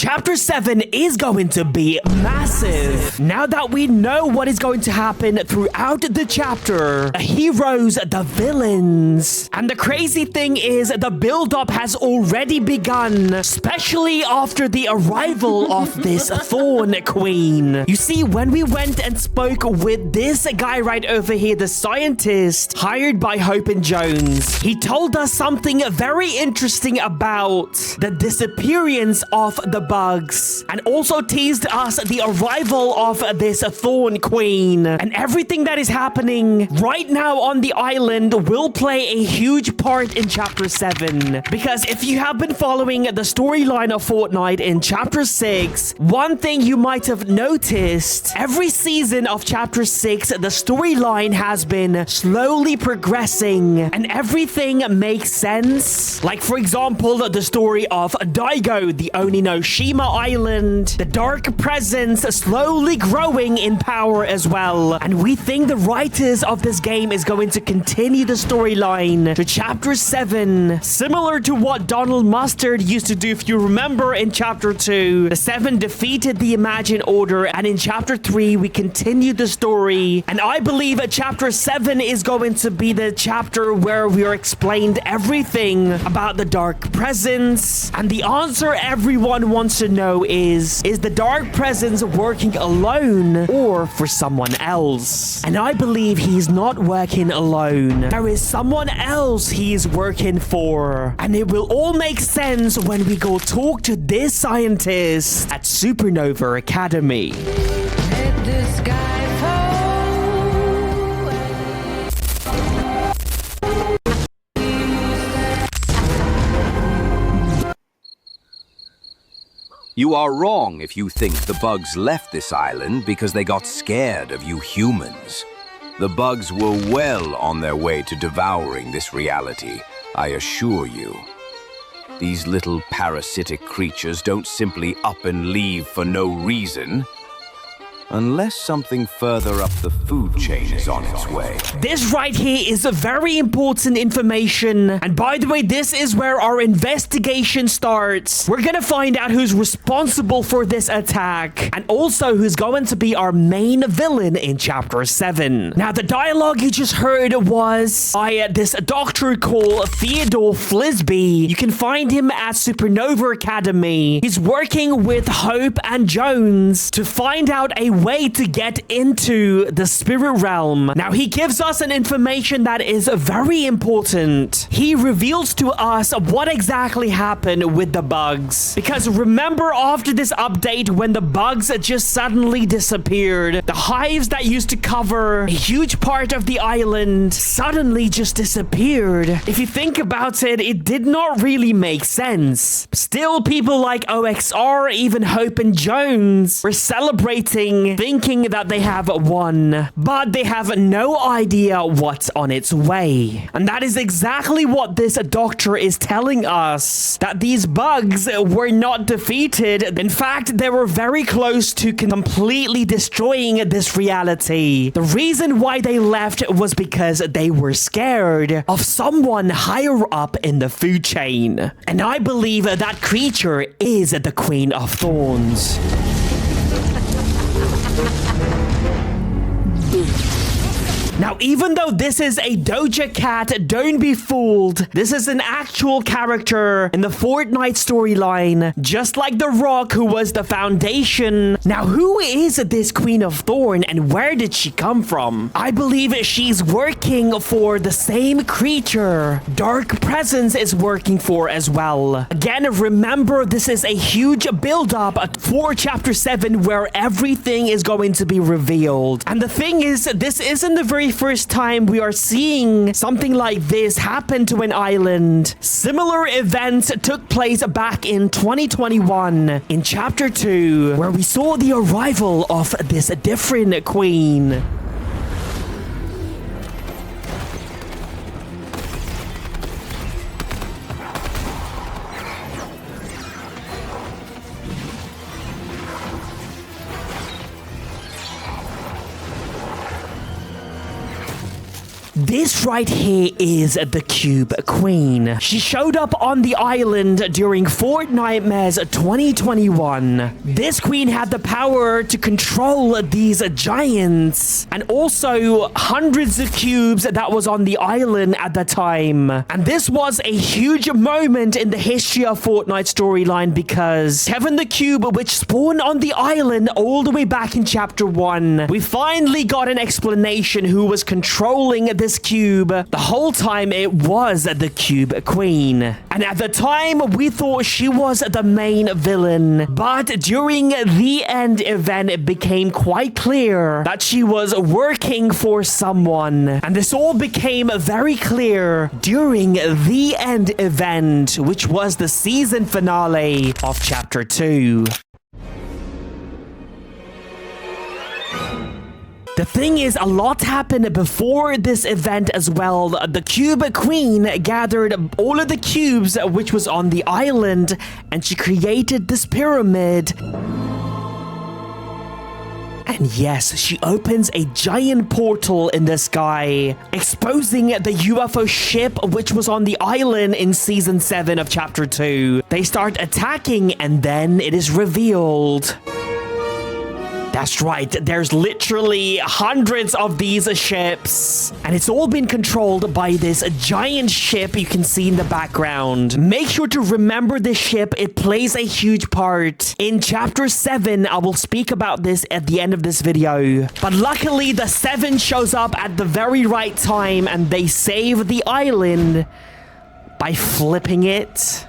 Chapter 7 is going to be massive. Now that we know what is going to happen throughout the chapter, the heroes, the villains. And the crazy thing is the build-up has already begun, especially after the arrival of this Thorn Queen. You see, when we went and spoke with this guy right over here, the scientist hired by Hope and Jones, he told us something very interesting about the disappearance of the bugs, and also teased us the arrival of this Thorn Queen. And everything that is happening right now on the island will play a huge part in Chapter 7. Because if you have been following the storyline of Fortnite in Chapter 6, one thing you might have noticed, every season of Chapter 6, the storyline has been slowly progressing and everything makes sense. Like, for example, the story of Daigo, the Oninoshima Island, the dark presence slowly growing in power as well. And we think the writers of this game is going to continue the storyline to Chapter 7, similar to what Donald Mustard used to do. If you remember, in Chapter 2, the 7 defeated the Imagine Order, and in Chapter 3, we continued the story. And I believe Chapter 7 is going to be the chapter where we are explained everything about the dark presence. And the answer everyone wants to know is the dark presence working alone or for someone else? And I believe he's not working alone. There is someone else he's working for. And it will all make sense when we go talk to this scientist at Supernova Academy. Let the sky fall. You are wrong if you think the bugs left this island because they got scared of you humans. The bugs were well on their way to devouring this reality, I assure you. These little parasitic creatures don't simply up and leave for no reason. Unless something further up the food chain is on its way. This right here is a very important information. And by the way, this is where our investigation starts. We're gonna find out who's responsible for this attack, and also who's going to be our main villain in Chapter 7. Now, the dialogue you just heard was by this doctor called Theodore Flisby. You can find him at Supernova Academy. He's working with Hope and Jones to find out a way to get into the spirit realm. Now, he gives us an information that is very important. He reveals to us what exactly happened with the bugs. Because remember, after this update, when the bugs just suddenly disappeared, the hives that used to cover a huge part of the island suddenly just disappeared. If you think about it, it did not really make sense. Still, people like OXR, even Hope and Jones, were celebrating, thinking that they have won, but they have no idea what's on its way. And that is exactly what this doctor is telling us, that these bugs were not defeated. In fact, they were very close to completely destroying this reality. The reason why they left was because they were scared of someone higher up in the food chain. And I believe that creature is the Queen of Thorns. Now, even though this is a Doja Cat, don't be fooled. This is an actual character in the Fortnite storyline, just like The Rock, who was the foundation. Now, who is this Queen of Thorn and where did she come from? I believe she's working for the same creature Dark Presence is working for as well. Again, remember, this is a huge build-up for Chapter 7 where everything is going to be revealed. And the thing is, this isn't the very first time we are seeing something like this happen to an island. Similar events took place back in 2021 in Chapter 2, where we saw the arrival of this different queen. This right here is the Cube Queen. She showed up on the island during Fortnite 2021. This queen had the power to control these giants and also hundreds of cubes that was on the island at the time. And this was a huge moment in the history of Fortnite storyline because Kevin the Cube, which spawned on the island all the way back in chapter 1, we finally got an explanation who was controlling this cube. The whole time it was the Cube Queen. And at the time we thought she was the main villain. But during the end event it became quite clear that she was working for someone. And this all became very clear during the end event, which was the season finale of chapter 2. The thing is, a lot happened before this event as well. The Cube Queen gathered all of the cubes which was on the island and she created this pyramid. And yes, she opens a giant portal in the sky, exposing the UFO ship which was on the island in season 7 of chapter 2. They start attacking and then it is revealed. That's right, there's literally hundreds of these ships. And it's all been controlled by this giant ship you can see in the background. Make sure to remember this ship, it plays a huge part. In chapter 7, I will speak about this at the end of this video. But luckily, the 7 shows up at the very right time and they save the island by flipping it.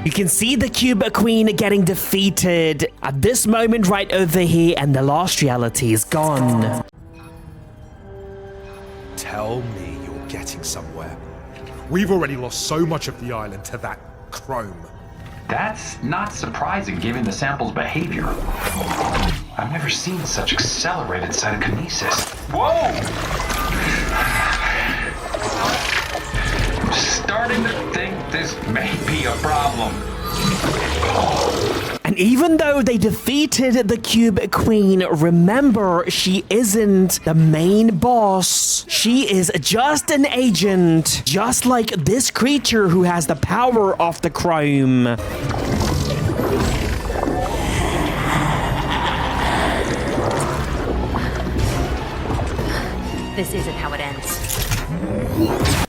You can see the Cube Queen getting defeated at this moment right over here, and the last reality is gone. Tell me you're getting somewhere. We've already lost so much of the island to that chrome. That's not surprising given the sample's behavior. I've never seen such accelerated cytokinesis. Whoa! I'm starting to think this may be a problem. And even though they defeated the Cube Queen, remember, she isn't the main boss. She is just an agent, just like this creature who has the power of the chrome. This isn't how it ends.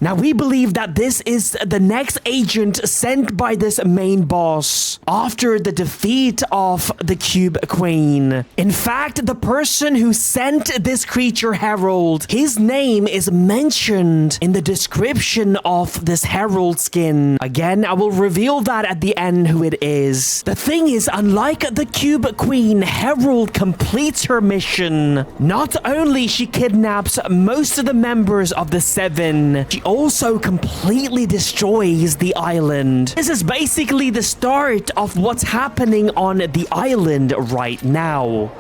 Now, we believe that this is the next agent sent by this main boss after the defeat of the Cube Queen. In fact, the person who sent this creature Herald, his name is mentioned in the description of this Herald skin. Again, I will reveal that at the end who it is. The thing is, unlike the Cube Queen, Herald completes her mission. Not only she kidnaps most of the members of the 7, she also completely destroys the island. This is basically the start of what's happening on the island right now.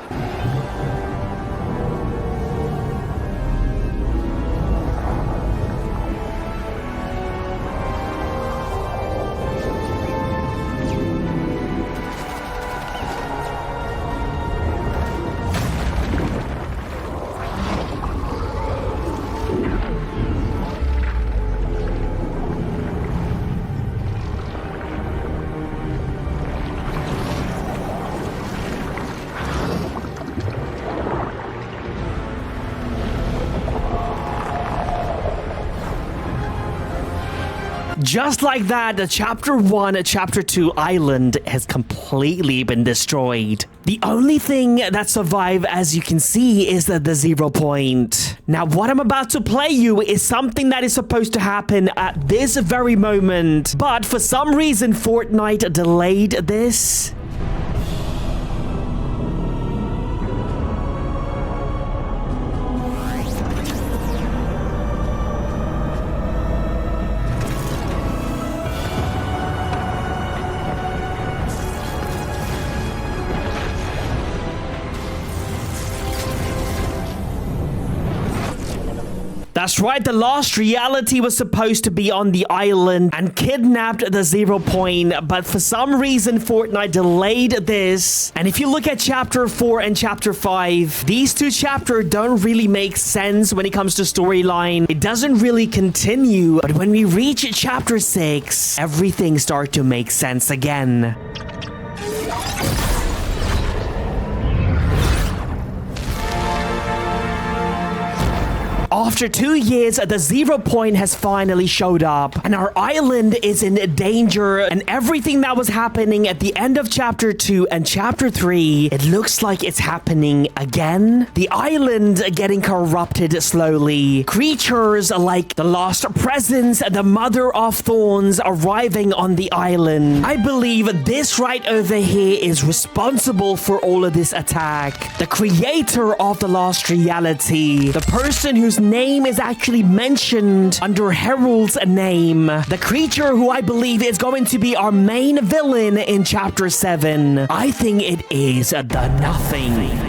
Just like that, the chapter 1, chapter 2 island has completely been destroyed. The only thing that survived, as you can see, is the 0 point. Now, what I'm about to play you is something that is supposed to happen at this very moment. But for some reason, Fortnite delayed this. That's right, the lost reality was supposed to be on the island and kidnapped the 0 point, but for some reason Fortnite delayed this. And if you look at chapter 4 and chapter 5, these two chapters don't really make sense when it comes to storyline. It doesn't really continue, but when we reach chapter 6, everything starts to make sense again. After 2 years, the 0 point has finally showed up, and our island is in danger, and everything that was happening at the end of chapter 2 and chapter 3, it looks like it's happening again. The island getting corrupted slowly. Creatures like the lost presence and the mother of thorns arriving on the island. I believe this right over here is responsible for all of this attack. The creator of the lost reality. The person whose name is actually mentioned under Harold's name. The creature who I believe is going to be our main villain in chapter 7. I think it is the Nothing.